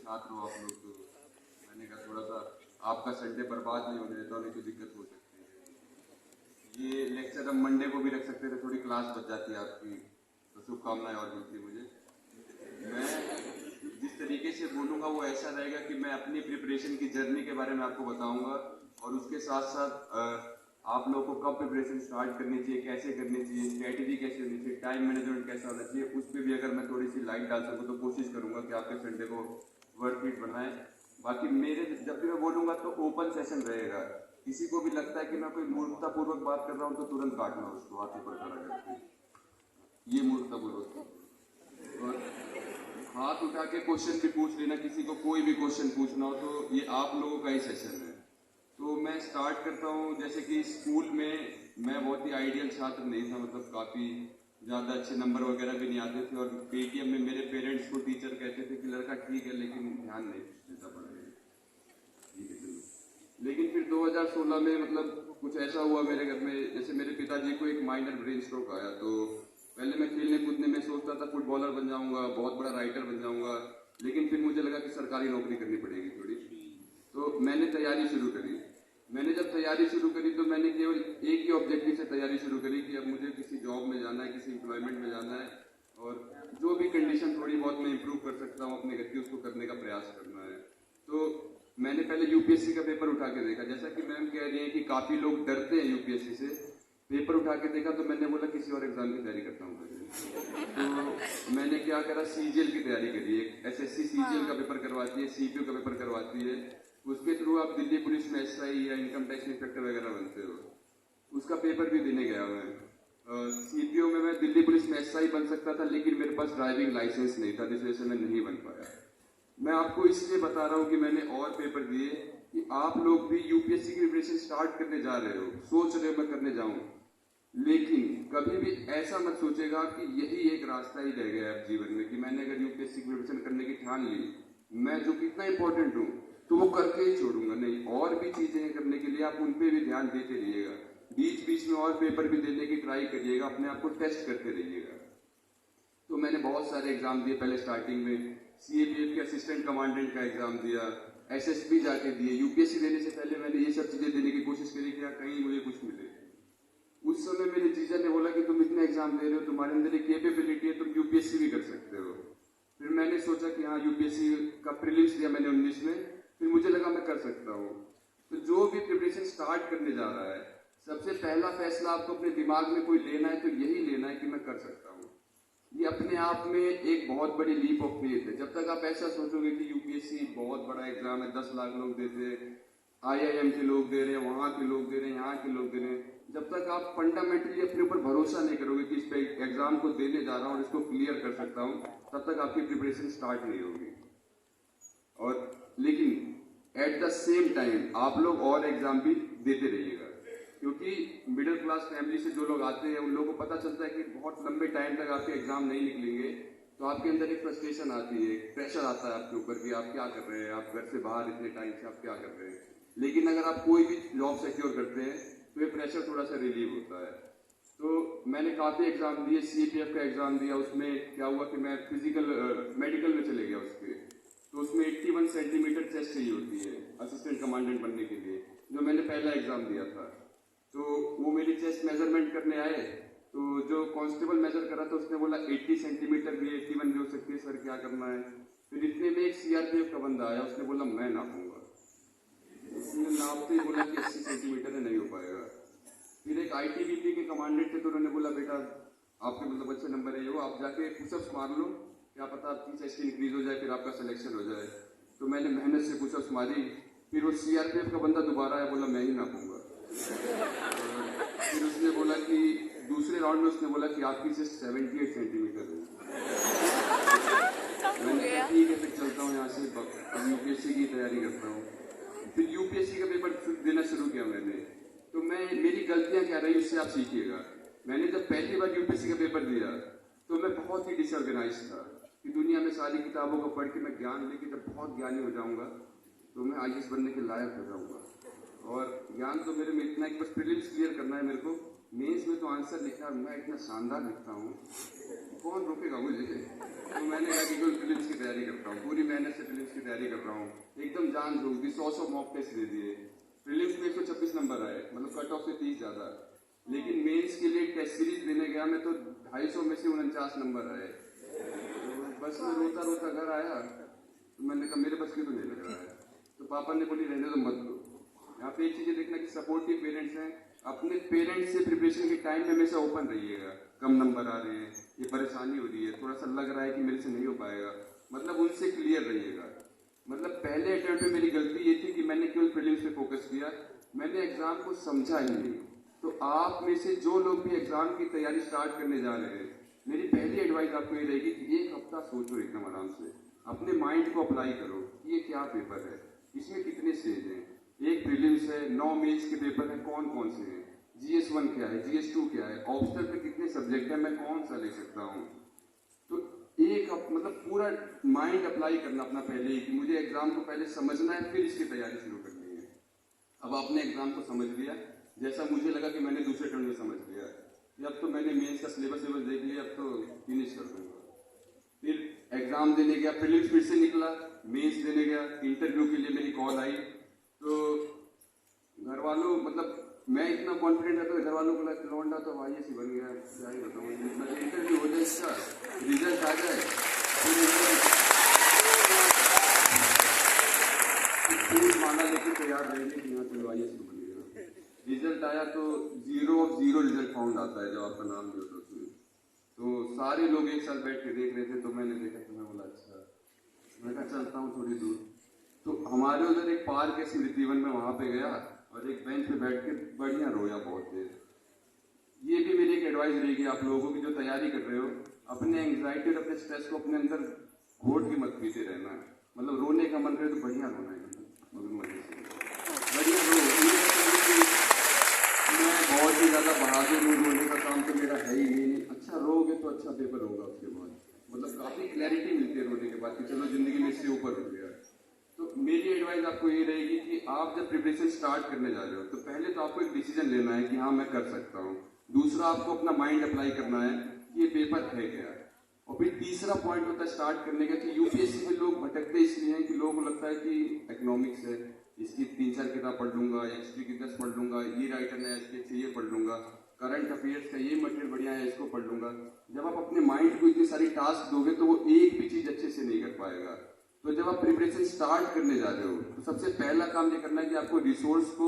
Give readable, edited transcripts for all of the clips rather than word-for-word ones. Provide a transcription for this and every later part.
छात्र हो आप लोग, तो मैंने कहा थोड़ा सा आपका संडे बर्बाद नहीं होने देता, नहीं तो दिक्कत हो सकती है। ये लेक्चर हम मंडे को भी रख सकते थे, थोड़ी क्लास बच जाती है आपकी, तो शुभकामनाएं और मिलती मुझे। मैं जिस तरीके से बोलूँगा वो ऐसा रहेगा कि मैं अपनी प्रिपरेशन की जर्नी के बारे में आपको बताऊँगा, और उसके साथ साथ आप लोगों को कब प्रिपरेशन स्टार्ट करनी चाहिए, कैसे करनी चाहिए, स्ट्रैटेजी कैसे होनी चाहिए, टाइम मैनेजमेंट कैसा होना चाहिए, उस पर भी अगर मैं थोड़ी सी लाइट डाल सकूँ तो कोशिश करूँगा कि आपके संडे को वर्थ इट बनाएं। बाकी मेरे जब भी मैं बोलूँगा तो ओपन सेशन रहेगा, किसी को भी लगता है कि मैं कोई मूर्खतापूर्वक बात कर रहा हूँ तो तुरंत काटना उसको हाथ ऊपर खड़ा करके, ये मूर्खतापूर्वक। और हाथ उठा के क्वेश्चन भी पूछ लेना, किसी को कोई भी क्वेश्चन पूछना हो तो ये आप लोगों का ही सेशन है। तो मैं स्टार्ट करता हूँ, जैसे कि स्कूल में मैं बहुत ही आइडियल छात्र नहीं था, मतलब काफ़ी ज़्यादा अच्छे नंबर वगैरह भी नहीं आते थे, और पेटीएम में मेरे पेरेंट्स को टीचर कहते थे कि लड़का ठीक है लेकिन ध्यान नहीं देता पढ़ाई, ठीक है चलो। लेकिन फिर 2016 में मतलब कुछ ऐसा हुआ मेरे घर में, जैसे मेरे पिताजी को एक माइनर ब्रेन स्ट्रोक आया, तो पहले मैं खेलने कूदने में सोचता था फुटबॉलर बन जाऊंगा, बहुत बड़ा राइटर बन जाऊंगा, लेकिन फिर मुझे लगा कि सरकारी नौकरी करनी पड़ेगी थोड़ी, तो मैंने तैयारी शुरू करी। मैंने जब तैयारी शुरू करी तो मैंने केवल एक ही ऑब्जेक्टिव से तैयारी शुरू करी कि अब मुझे किसी जॉब में जाना है, किसी एम्प्लॉयमेंट में जाना है, और जो भी कंडीशन थोड़ी बहुत मैं इंप्रूव कर सकता हूँ अपने घर की, उसको करने का प्रयास करना है। तो मैंने पहले यूपीएससी का पेपर उठा के देखा, जैसा कि मैम कह रही है कि काफ़ी लोग डरते हैं यूपीएससी से, पेपर उठा के देखा तो मैंने बोला किसी और एग्जाम की तैयारी करता हूँ पहले। तो मैंने क्या करा, सीजीएल की तैयारी करी, एक एसएससी सीजीएल का पेपर करवाती है, सीपीओ का पेपर करवाती है, उसके थ्रू आप दिल्ली पुलिस में एसआई या इनकम टैक्स इंस्पेक्टर वगैरह बनते हो, उसका पेपर भी देने गया मैं। सीपीओ में मैं दिल्ली पुलिस में एसआई बन सकता था, लेकिन मेरे पास ड्राइविंग लाइसेंस नहीं था, जिस वजह से मैं नहीं बन पाया। मैं आपको इसलिए बता रहा हूँ कि मैंने और पेपर दिए कि आप लोग भी यूपीएससी की प्रिपरेशन स्टार्ट करने जा रहे हो, सोच रहे हो मैं करने जाऊँ, लेकिन कभी भी ऐसा मत सोचेगा कि यही एक रास्ता ही रह गया है जीवन में, कि मैंने अगर यूपीएससी की प्रिपरेशन करने की ठान ली, मैं जो कितना इंपॉर्टेंट हूँ तो वो करके ही छोड़ूंगा, नहीं, और भी चीजें करने के लिए आप उन पे भी ध्यान देते रहिएगा, बीच बीच में और पेपर भी देने की ट्राई करिएगा, अपने आप को टेस्ट करते रहिएगा। तो मैंने बहुत सारे एग्जाम दिए, पहले स्टार्टिंग में सीएपीएफ के असिस्टेंट कमांडेंट का एग्जाम दिया, एसएसबी जाके दिए, यूपीएससी देने से पहले मैंने ये सब चीजें देने की कोशिश करी कि कहीं मुझे कुछ मिले। उस समय मेरे जीजा ने बोला कि तुम इतने एग्जाम दे रहे हो, तुम्हारे अंदर एक कैपेबिलिटी है, तुम यूपीएससी भी कर सकते हो। फिर मैंने सोचा कि हाँ, यूपीएससी का प्रीलिम्स दिया मैंने 19 में, फिर मुझे लगा मैं कर सकता हूँ। तो जो भी प्रिपरेशन स्टार्ट करने जा रहा है, सबसे पहला फैसला आपको अपने दिमाग में कोई लेना है तो यही लेना है कि मैं कर सकता हूँ। ये अपने आप में एक बहुत बड़ी लीप ऑफ फेथ है। जब तक आप ऐसा सोचोगे कि यूपीएससी बहुत बड़ा एग्जाम है, 10 लाख लोग देते हैं, आईआईएम के लोग दे रहे हैं, वहाँ के लोग दे रहे हैं, यहाँ के लोग दे रहे हैं, जब तक आप फंडामेंटली अपने ऊपर भरोसा नहीं करोगे कि इस पे एग्जाम को देने जा रहा हूँ और इसको क्लियर कर सकता हूँ, तब तक आपकी प्रिपरेशन स्टार्ट नहीं होगी। और लेकिन एट द सेम टाइम आप लोग और एग्जाम भी देते रहिएगा, क्योंकि मिडिल क्लास फैमिली से जो लोग आते हैं उन लोगों को पता चलता है कि बहुत लंबे टाइम तक आपके एग्जाम नहीं निकलेंगे, तो आपके अंदर एक फ्रस्ट्रेशन आती है, प्रेशर आता है आपके ऊपर कि आप क्या कर रहे हैं, आप घर से बाहर इतने टाइम से आप क्या कर रहे हैं। लेकिन अगर आप कोई भी जॉब सिक्योर करते हैं तो ये प्रेशर थोड़ा सा रिलीव होता है। तो मैंने काफ़ी एग्जाम दिए, सीपीएफ का एग्जाम दिया, उसमें क्या हुआ कि मैं मेडिकल में चले गया उसके, तो उसमें 81 सेंटीमीटर चेस्ट चाहिए होती है असिस्टेंट कमांडेंट बनने के लिए, जो मैंने पहला एग्जाम दिया था। तो वो मेरी चेस्ट मेजरमेंट करने आए, तो जो कांस्टेबल मेजर करा था उसने बोला 80 सेंटीमीटर भी 81 भी हो सकती है सर, क्या करना है। फिर इतने में एक सीआरपीएफ का बंदा आया, उसने बोला मैं नापूंगा, उसने नापते ही बोला कि 80 सेंटीमीटर है, नहीं हो पाएगा। फिर एक आईटीबीपी के कमांडेंट थे, तो उन्होंने बोला बेटा आपके मतलब अच्छे नंबर है, ये आप जाके पुशअप्स मार लो, क्या पता आपकी चेस्ट इंक्रीज हो जाए, फिर आपका सिलेक्शन हो जाए। तो मैंने मेहनत से पुशअप्स मारी, फिर वो सीआरपीएफ का बंदा दोबारा आया, बोला मैं ही नापूंगा। फिर उसने बोला कि दूसरे राउंड में उसने बोला कि आपकी चेस्ट 78 सेंटीमीटर है। मैंने कहा ठीक है, फिर चलता हूँ यहाँ से, अब यूपीएससी की तैयारी करता हूँ। फिर यूपीएससी का पेपर देना शुरू किया मैंने। तो मेरी गलतियाँ क्या रही उससे आप सीखिएगा। मैंने जब पहली बार यूपीएससी का पेपर दिया तो मैं बहुत ही डिसऑर्गेनाइज था कि दुनिया में सारी किताबों को पढ़ के मैं ज्ञान लेके जब बहुत ज्ञानी हो जाऊंगा तो मैं आईएएस बनने के लायक हो जाऊंगा। और ज्ञान तो मेरे में इतना है कि बस प्रीलिम्स क्लियर करना है मेरे को, मेंस में तो आंसर लिखना मैं इतना शानदार लिखता हूँ कौन रोकेगा मुझे। तो मैंने कहा कि केवल फिल्म्स की तैयारी करता हूँ, पूरी मेहनत से फिल्म्स की तैयारी कर रहा हूँ, एकदम जान झोंक दी, 100 मॉक टेस्ट दे दिए। फिल्म्स में 126 नंबर आए, मतलब कट ऑफ से 30 ज़्यादा। लेकिन मेंस के लिए टेस्ट सीरीज देने गया मैं तो 250 में से 49 नंबर आए। तो बस मैं रोता रोता घर आया, तो मैंने कहा मेरे बस की तो नहीं लग रहा है। तो पापा ने बोली रहने तो मत दो। यहाँ पे एक चीज़ देखना कि सपोर्टिव पेरेंट्स हैं, अपने पेरेंट्स से प्रिपरेशन के टाइम में हमेशा ओपन रहिएगा। कम नंबर आ रहे हैं, ये परेशानी हो रही है, थोड़ा सा लग रहा है कि मेरे से नहीं हो पाएगा, मतलब उनसे क्लियर रहिएगा। मतलब पहले अटेम्प्ट में मेरी गलती ये थी कि मैंने केवल प्रीलिम्स पे फोकस किया, मैंने एग्जाम को समझा ही नहीं। तो आप में से जो लोग भी एग्जाम की तैयारी स्टार्ट करने जा रहे हैं, मेरी पहली एडवाइस आपको ये रहेगी कि एक हफ्ता सोचो एकदम आराम से, अपने माइंड को अप्लाई करो कि ये क्या पेपर है, इसमें कितने स्टेज हैं, एक प्रीलिम्स है, 9 मेंस के पेपर हैं, कौन कौन से हैं, GS1 क्या है, GS2 क्या है, ऑप्शनल पे कितने सब्जेक्ट हैं, मैं कौन सा ले सकता हूँ। तो एक मतलब पूरा माइंड अप्लाई करना अपना पहले ही कि मुझे एग्जाम को पहले समझना है, फिर इसकी तैयारी शुरू करनी है। अब आपने एग्जाम को समझ लिया, जैसा मुझे लगा कि मैंने दूसरे टर्म में समझ लिया कि अब तो मैंने मेंस का सिलेबस देख लिया, अब तो फिनिश कर दूंगा। फिर एग्जाम देने गया, प्रीलिम्स फिर से निकला, मेंस देने गया, इंटरव्यू के लिए मेरी कॉल आई। तो घर वालों मतलब मैं इतना कॉन्फिडेंट था, तो घर वालों को लगा लौंडा तो IAS ही बन गया, क्या ही बताऊँ, मतलब इंटरव्यू हो जाए, इसका रिजल्ट आ जाए, फिर माना लेके तैयार रहेंगे कि यहाँ चलो IAS तो बन गया। रिजल्ट आया तो 0 of 0 रिजल्ट फाउंड आता है जब आपका नाम भी होता है उसमें। तो सारे लोग एक साथ बैठ के देख रहे थे, तो मैंने देखा, तो मैं बोला अच्छा, मैं कहा चलता हूँ थोड़ी दूर। तो हमारे उधर एक पार्क है स्मृतिवन में, वहाँ पे गया और एक बेंच पे बैठ के बढ़िया रोया बहुत देर। ये भी मेरी एक एडवाइस रहेगी आप लोगों की जो तैयारी कर रहे हो, अपने एंग्जाइटी और अपने स्ट्रेस को अपने अंदर घोट के मत पीते रहना। मतलब रोने का मन करे तो बढ़िया रोना है, मतलब मजे से बढ़िया रो। मैं बहुत ही ज़्यादा बहादुर हूँ, रोने का काम तो मेरा है ही नहीं। अच्छा रोगे तो अच्छा पेपर होगा उसके बाद, मतलब काफ़ी क्लैरिटी मिलती है रोने के बाद कि चलो जिंदगी में इससे ऊपर हो गया। तो मेरी एडवाइस आपको ये रहेगी कि आप जब प्रिपरेशन स्टार्ट करने जा रहे हो, तो पहले तो आपको एक डिसीजन लेना है कि हाँ मैं कर सकता हूँ। दूसरा, आपको अपना माइंड अप्लाई करना है कि ये पेपर है क्या। और फिर तीसरा पॉइंट होता है स्टार्ट करने का कि यूपीएससी में लोग भटकते इसलिए हैं कि लोगों को लगता है कि इकोनॉमिक्स है, इसकी 3-4 किताब पढ़ लूंगा, हिस्ट्री की 10 पढ़ लूंगा, ये राइटर है इसके अच्छे ये पढ़ लूंगा, करंट अफेयर्स का ये मटेरियल बढ़िया है इसको पढ़ लूंगा। जब आप अपने माइंड को इतनी सारी टास्क दोगे तो वो एक भी चीज अच्छे से नहीं कर पाएगा। तो जब आप प्रिपरेशन स्टार्ट करने जा रहे हो, तो सबसे पहला काम ये करना है कि आपको रिसोर्स को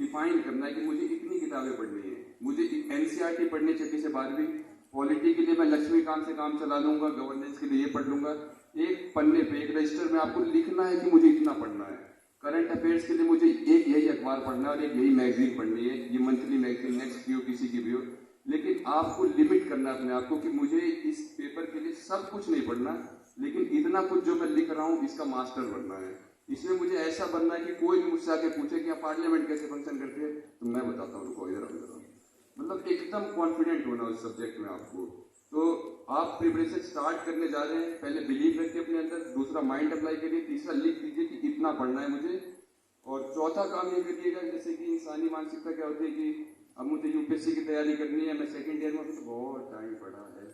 डिफाइन करना है कि मुझे इतनी किताबें पढ़नी है, मुझे NCERT पढ़नी 6वीं से 12वीं, पॉलिटी के लिए मैं लक्ष्मीकांत से काम चला लूंगा, गवर्नेंस के लिए ये पढ़ लूंगा। एक पन्ने पे, एक रजिस्टर में आपको लिखना है कि मुझे इतना पढ़ना है। करंट अफेयर्स के लिए मुझे एक यही अखबार पढ़ना है और एक यही मैगजीन पढ़नी है, ये मंथली मैगजीन नेक्स्ट की हो किसी की भी हो। लेकिन आपको लिमिट करना है अपने आप को कि मुझे इस पेपर के लिए सब कुछ नहीं पढ़ना, लेकिन इतना कुछ जो मैं लिख रहा हूँ इसका मास्टर बनना है। इसमें मुझे ऐसा बनना है कि कोई भी मुझसे आके पूछे कि आप पार्लियामेंट कैसे फंक्शन करती है, तो मैं बताता हूँ उनको इधर उधर। मतलब एकदम कॉन्फिडेंट होना उस सब्जेक्ट में आपको। तो आप प्रिपरेशन स्टार्ट करने जा रहे हैं, पहले बिलीव रखिए अपने अंदर, दूसरा माइंड अप्लाई करिए, तीसरा लिख लीजिए कि इतना पढ़ना है मुझे, और चौथा काम ये करिएगा, जैसे कि इंसानी मानसिकता क्या होती है कि अब मुझे यूपीएससी की तैयारी करनी है, मैं सेकेंड ईयर में, अभी तो बहुत टाइम पड़ा है।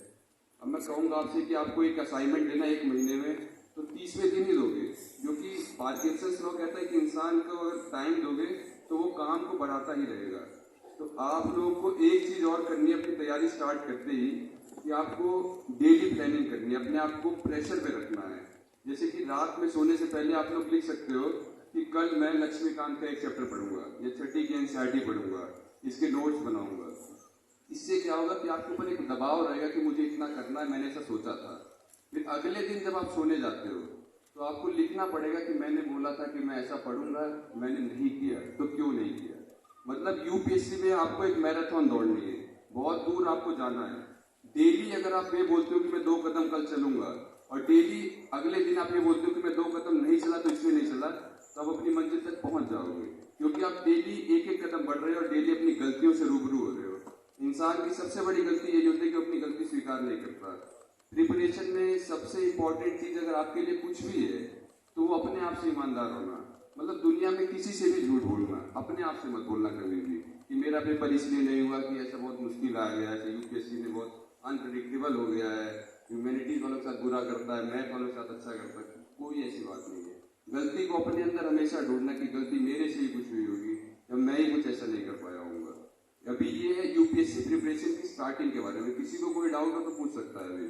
अब मैं कहूँगा आपसे कि आपको एक असाइनमेंट देना 1 महीने में, तो 30वें दिन ही दोगे, क्योंकि पार्किंसंस लॉ कहता है कि इंसान को अगर टाइम दोगे तो वो काम को बढ़ाता ही रहेगा। तो आप लोगों को एक चीज़ और करनी है अपनी तैयारी स्टार्ट करते ही, कि आपको डेली प्लानिंग करनी है, अपने आप को प्रेशर पे रखना है। जैसे कि रात में सोने से पहले आप लोग लिख सकते हो कि कल मैं लक्ष्मीकांत का एक चैप्टर पढ़ूंगा, या 6ठी की NCERT पढ़ूंगा, इसके नोट्स बनाऊंगा। इससे क्या होगा कि आपके ऊपर एक दबाव रहेगा कि मुझे इतना करना है, मैंने ऐसा सोचा था। फिर अगले दिन जब आप सोने जाते हो तो आपको लिखना पड़ेगा कि मैंने बोला था कि मैं ऐसा पढ़ूंगा, मैंने नहीं किया, तो क्यों नहीं किया। मतलब यूपीएससी में आपको एक मैराथन दौड़नी है, बहुत दूर आपको जाना है। डेली अगर आप ये बोलते हो कि मैं 2 कदम कल चलूंगा, और डेली अगले दिन आप ये बोलते हो कि मैं 2 कदम नहीं चला तो इसलिए नहीं चला, तो आप अपनी मंजिल तक पहुंच जाओगे, क्योंकि आप डेली एक कदम बढ़ रहे हो और डेली अपनी गलतियों से रूबरू हो रहे हो। इंसान की सबसे बड़ी गलती यही होती है कि अपनी गलती स्वीकार नहीं करता। प्रिपरेशन में सबसे इंपॉर्टेंट चीज अगर आपके लिए कुछ भी है तो वो अपने आप से ईमानदार होना। मतलब दुनिया में किसी से भी झूठ बोलना, अपने आप से मत बोलना कभी भी कि मेरा पेपर इसलिए नहीं हुआ कि ऐसा बहुत मुश्किल आ गया, ऐसे यूपीएससी ने बहुत अनप्रिडिक्टेबल हो गया है, ह्यूमैनिटीज वालों के साथ बुरा करता है, मैथ वालों के साथ अच्छा करता है, कोई ऐसी बात नहीं है। गलती को अपने अंदर हमेशा ढूंढना कि गलती मेरे से ही कुछ हुई होगी या मैं ही कुछ ऐसा नहीं कर पाया हूँगा। अभी ये है यूपीएससी प्रिपरेशन की स्टार्टिंग के बारे में, किसी को कोई डाउट हो तो पूछ सकता है अभी।